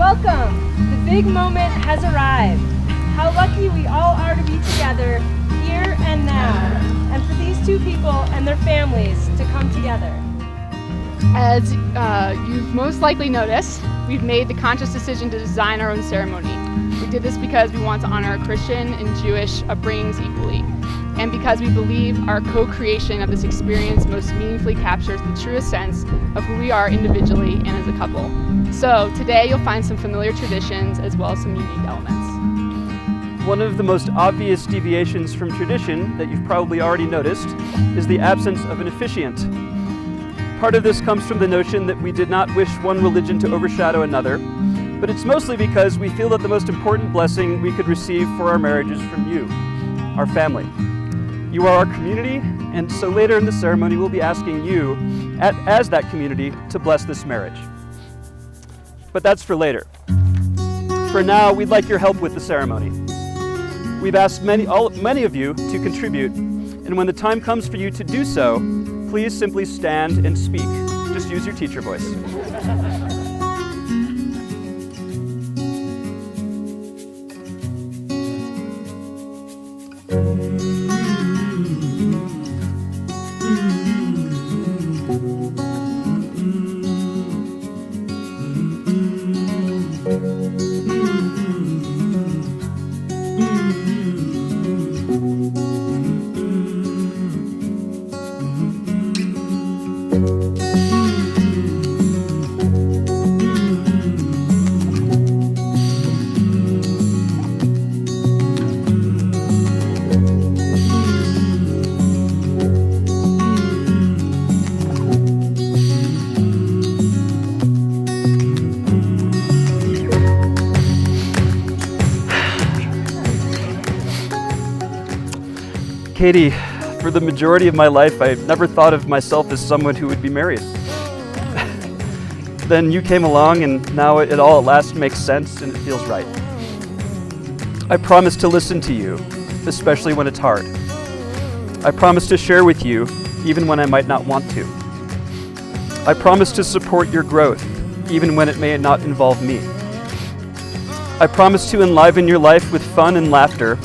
Welcome! The big moment has arrived. How lucky we all are to be together here and now, and for these two people and their families to come together. As you've most likely noticed, we've made the conscious decision to design our own ceremony. We did this because we want to honor our Christian and Jewish upbringings equally, and because we believe our co-creation of this experience most meaningfully captures the truest sense of who we are individually and as a couple. So today you'll find some familiar traditions as well as some unique elements. One of the most obvious deviations from tradition that you've probably already noticed is the absence of an officiant. Part of this comes from the notion that we did not wish one religion to overshadow another, but it's mostly because we feel that the most important blessing we could receive for our marriage is from you, our family. You are our community, and so later in the ceremony we'll be asking you, as that community, to bless this marriage. But that's for later. For now, we'd like your help with the ceremony. We've asked many of you to contribute, and when the time comes for you to do so, please simply stand and speak. Just use your teacher voice. Katie, for the majority of my life, I never thought of myself as someone who would be married. Then you came along, and now it all at last makes sense and it feels right. I promise to listen to you, especially when it's hard. I promise to share with you, even when I might not want to. I promise to support your growth, even when it may not involve me. I promise to enliven your life with fun and laughter,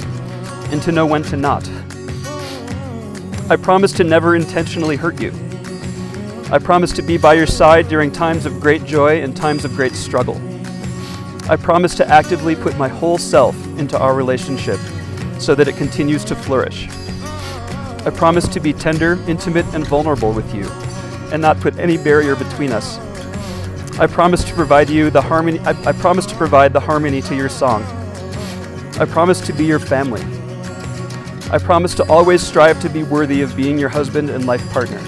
and to know when to not. I promise to never intentionally hurt you. I promise to be by your side during times of great joy and times of great struggle. I promise to actively put my whole self into our relationship so that it continues to flourish. I promise to be tender, intimate, and vulnerable with you and not put any barrier between us. I promise to provide you the harmony. I promise to provide the harmony to your song. I promise to be your family. I promise to always strive to be worthy of being your husband and life partner.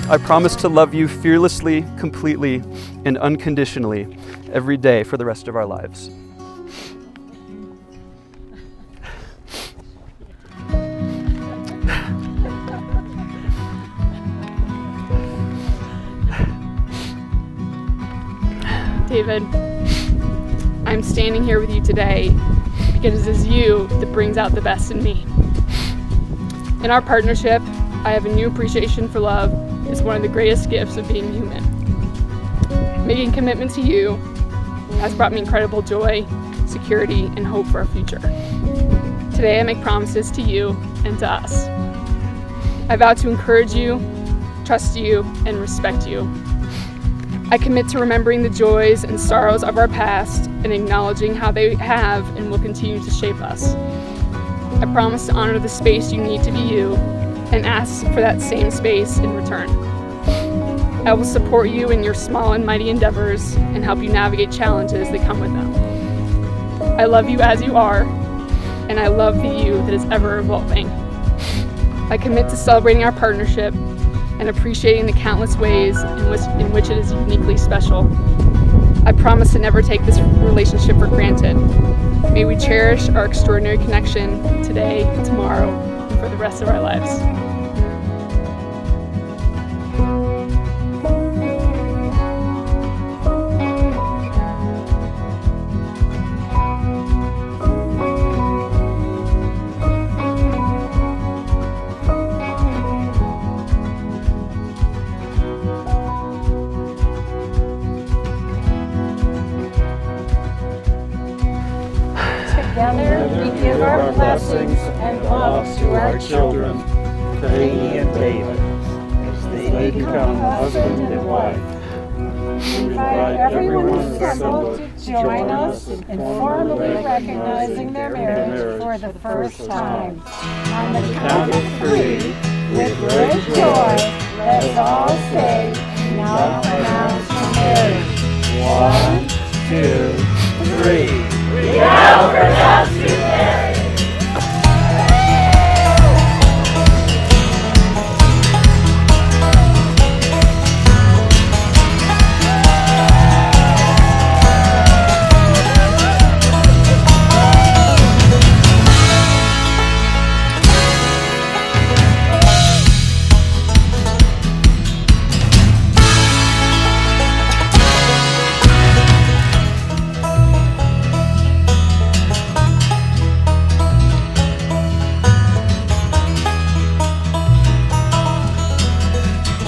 I promise to love you fearlessly, completely, and unconditionally every day for the rest of our lives. David, I'm standing here with you today because it is you that brings out the best in me. In our partnership, I have a new appreciation for love. It's one of the greatest gifts of being human. Making commitment to you has brought me incredible joy, security, and hope for our future. Today I make promises to you and to us. I vow to encourage you, trust you, and respect you. I commit to remembering the joys and sorrows of our past and acknowledging how they have and will continue to shape us. I promise to honor the space you need to be you and ask for that same space in return. I will support you in your small and mighty endeavors and help you navigate challenges that come with them. I love you as you are, and I love the you that is ever evolving. I commit to celebrating our partnership and appreciating the countless ways in which it is uniquely special. I promise to never take this relationship for granted. May we cherish our extraordinary connection today, tomorrow, and for the rest of our lives. give our blessings and love to our children, Katie and David, as they become husband and wife. We invite everyone assembled to join us in formally recognizing their marriage for the first time. On the count of 3, with great joy, let's all say, now pronounce your marriage. 1, 2, 3. We now pronounce you married.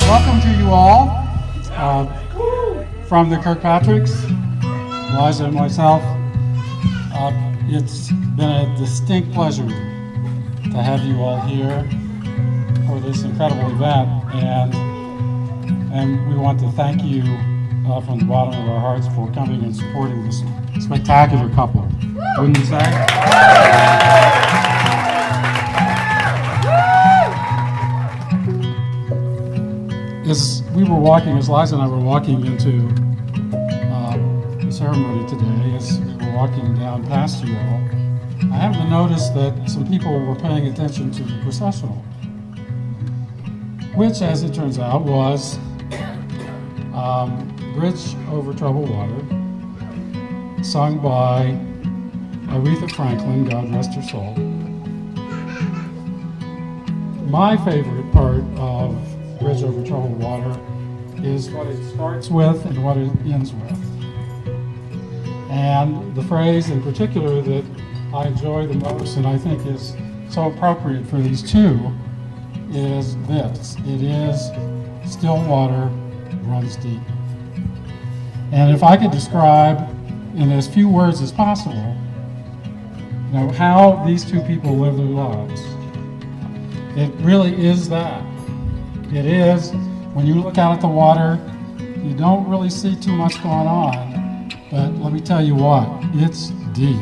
Welcome to you all from the Kirkpatricks, Liza and myself. It's been a distinct pleasure to have you all here for this incredible event, and we want to thank you from the bottom of our hearts for coming and supporting this spectacular couple. Wouldn't you say? As we were walking, as Liza and I were walking into the ceremony today, as we were walking down past you all, I happened to notice that some people were paying attention to the processional, which, as it turns out, was Bridge Over Troubled Water, sung by Aretha Franklin, God rest her soul. My favorite part of Bridge Over Troubled Water is what it starts with and what it ends with. And the phrase in particular that I enjoy the most and I think is so appropriate for these two is this. It is still water runs deep. And if I could describe in as few words as possible, how these two people live their lives, it really is that. It is, when you look out at the water, you don't really see too much going on, but let me tell you what, it's deep.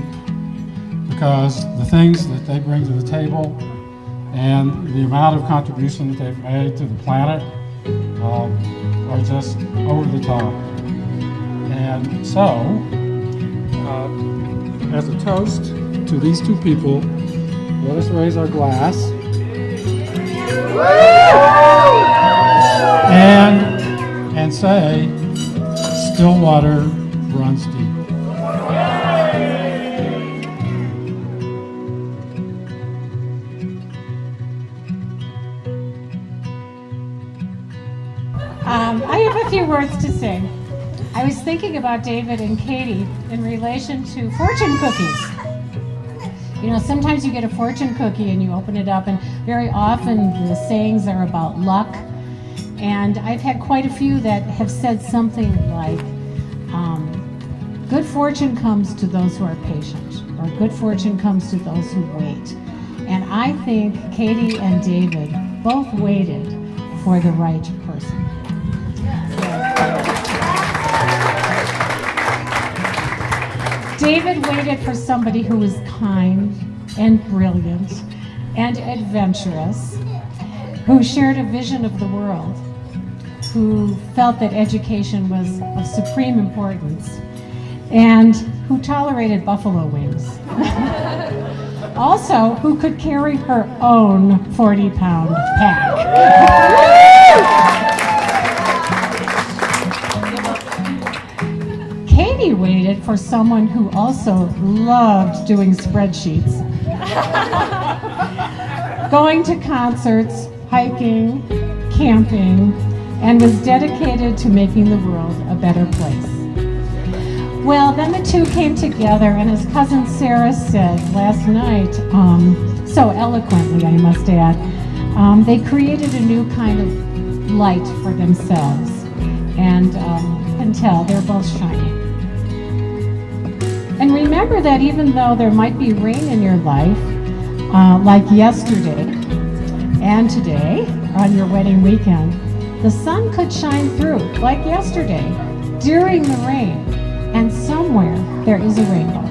Because the things that they bring to the table and the amount of contribution that they've made to the planet are just over the top. And so, as a toast to these two people, let us raise our glass. And say, still water runs deep. I have a few words to sing. I was thinking about David and Katie in relation to fortune cookies. Sometimes you get a fortune cookie and you open it up, and very often the sayings are about luck. And I've had quite a few that have said something like, good fortune comes to those who are patient, or good fortune comes to those who wait. And I think Katie and David both waited for the right person. David waited for somebody who was kind and brilliant and adventurous, who shared a vision of the world, who felt that education was of supreme importance, and who tolerated buffalo wings. Also, who could carry her own 40-pound pack. Katie waited for someone who also loved doing spreadsheets, going to concerts, hiking, camping, and was dedicated to making the world a better place. Well, then the two came together, and as cousin Sarah said last night, so eloquently, I must add, they created a new kind of light for themselves, and can tell they're both shining. And remember that even though there might be rain in your life, like yesterday and today on your wedding weekend, the sun could shine through like yesterday during the rain, and somewhere there is a rainbow.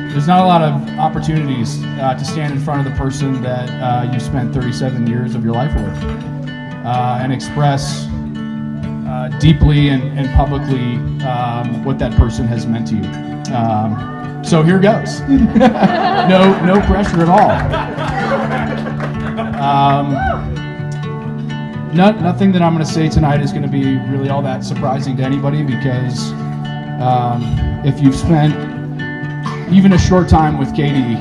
There's not a lot of opportunities to stand in front of the person that you spent 37 years of your life with and express deeply and publicly what that person has meant to you. So here goes. No pressure at all. Nothing that I'm going to say tonight is going to be really all that surprising to anybody, because if you've spent even a short time with Katie,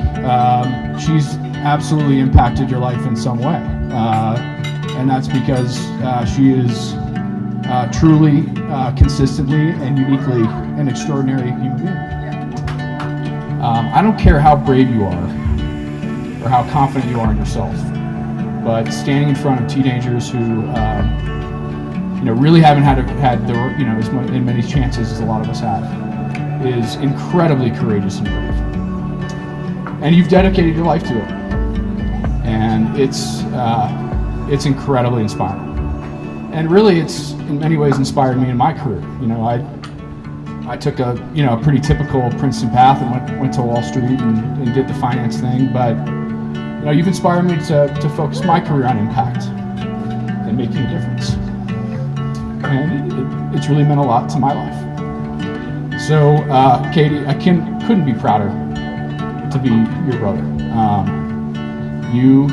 she's absolutely impacted your life in some way. And that's because she is truly, consistently, and uniquely an extraordinary human being. I don't care how brave you are or how confident you are in yourself, but standing in front of teenagers who really haven't had as many chances as a lot of us have is incredibly courageous and brave. And you've dedicated your life to it. And it's incredibly inspiring. And really, it's in many ways inspired me in my career. I took a pretty typical Princeton path and went to Wall Street and did the finance thing, but you've inspired me to focus my career on impact and making a difference. And it's really meant a lot to my life. So, Katie, I couldn't be prouder to be your brother. You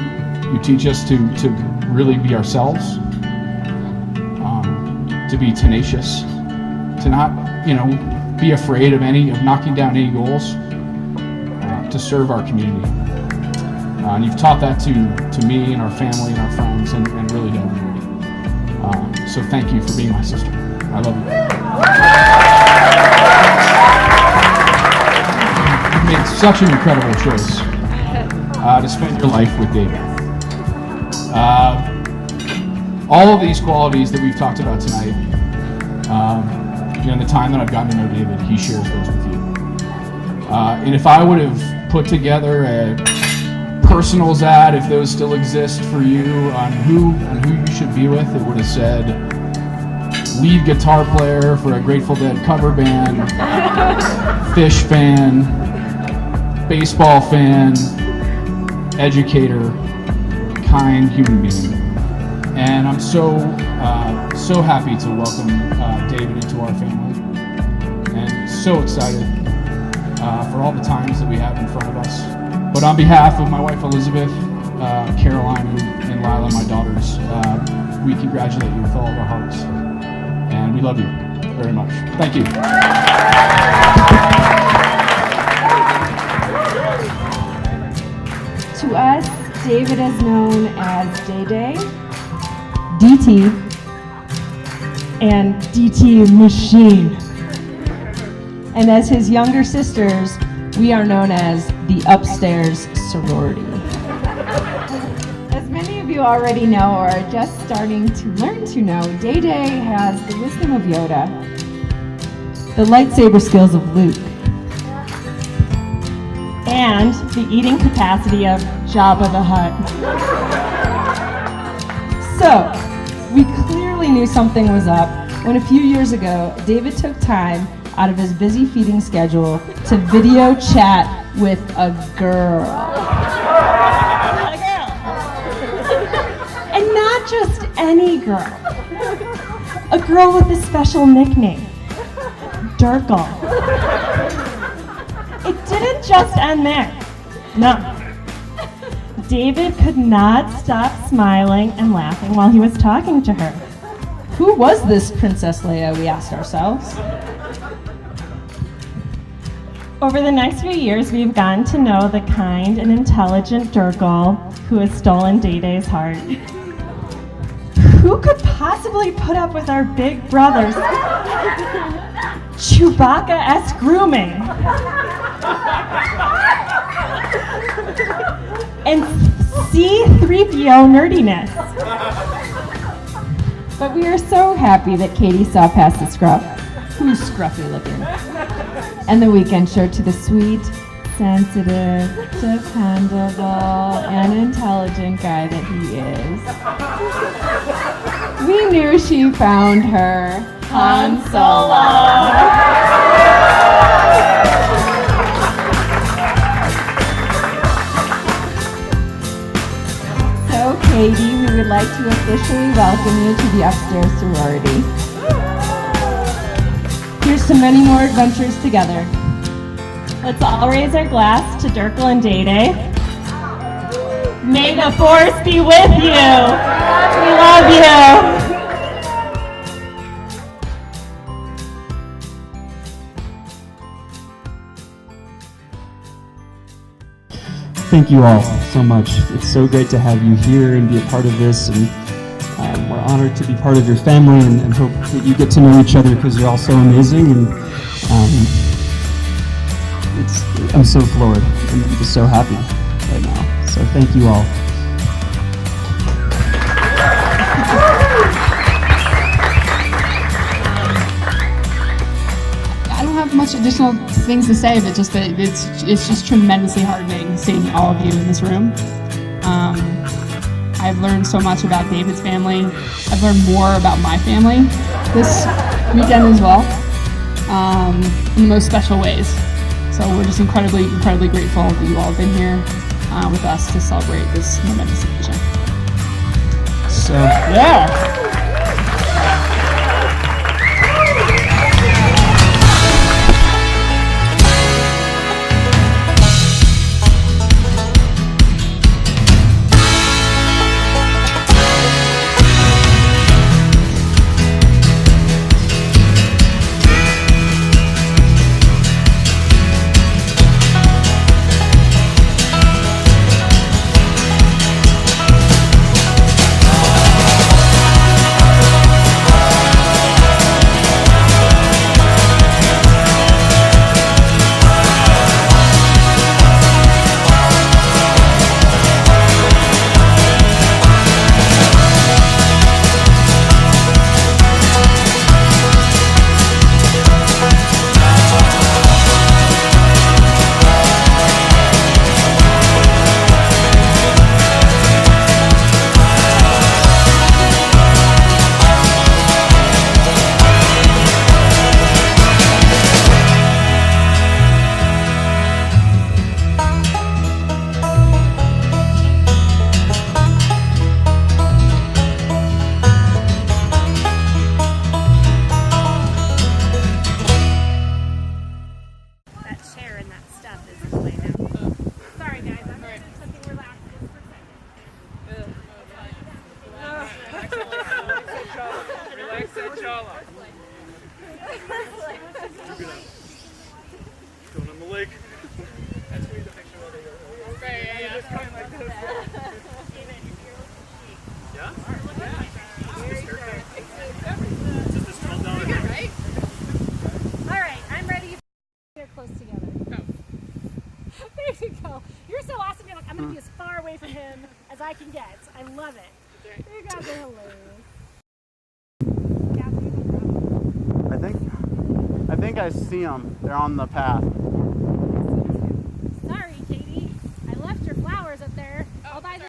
teach us to really be ourselves, to be tenacious, to not be afraid of knocking down any goals, to serve our community. And you've taught that to me and our family and our friends, and really to everybody. So thank you for being my sister. I love you. You made such an incredible choice to spend your life with David. All of these qualities that we've talked about tonight, in the time that I've gotten to know David, he shares those with you. And if I would have put together a personals ad, if those still exist for you, on who you should be with, it would have said lead guitar player for a Grateful Dead cover band, Fish fan, baseball fan, educator, kind human being. And I'm so happy to welcome David into our family, and so excited for all the times that we have in front of us. But on behalf of my wife Elizabeth, Caroline, and Lila, my daughters, we congratulate you with all of our hearts, and we love you very much. Thank you. To us, David is known as Day Day, DT, and DT Machine. And as his younger sisters, we are known as the Upstairs Sorority. As many of you already know or are just starting to learn to know, Day Day has the wisdom of Yoda, The lightsaber skills of Luke, and the eating capacity of Jabba the Hutt. So, we clearly knew something was up when a few years ago, David took time out of his busy feeding schedule to video chat with a girl. And not just any girl. A girl with a special nickname, Durkle. It didn't just end there. No. David could not stop smiling and laughing while he was talking to her. Who was this Princess Leia, we asked ourselves. Over the next few years, we've gotten to know the kind and intelligent Durkle who has stolen Day Day's heart. Who could possibly put up with our big brothers Chewbacca-esque grooming, and C-3PO nerdiness. But we are so happy that Katie saw past the scruff, Who's scruffy looking? and the weekend show to the sweet, sensitive, dependable, and intelligent guy that he is. We knew she found her Han Solo. So, Katie, we would like to officially welcome you to the upstairs sorority. Here's to many more adventures together. Let's all raise our glass to Dirkle and Day Day. May the force be with you. We love you. Thank you all so much. It's so great to have you here and be a part of this, and we're honored to be part of your family, and hope that you get to know each other because you're all so amazing. And I'm so floored and I'm just so happy right now. So thank you all. I don't have much additional things to say, but just that it's just tremendously heartening seeing all of you in this room. I've learned so much about David's family. I've learned more about my family this weekend as well, in the most special ways. So we're just incredibly, incredibly grateful that you all have been here with us to celebrate this momentous occasion. So Yeah. Going on the lake. Alright, I'm ready. They're close together. There you go. You're so awesome. You're like, I'm going to be as far away from him as I can get. I love it. You guys are hilarious. I think I see them. They're on the path.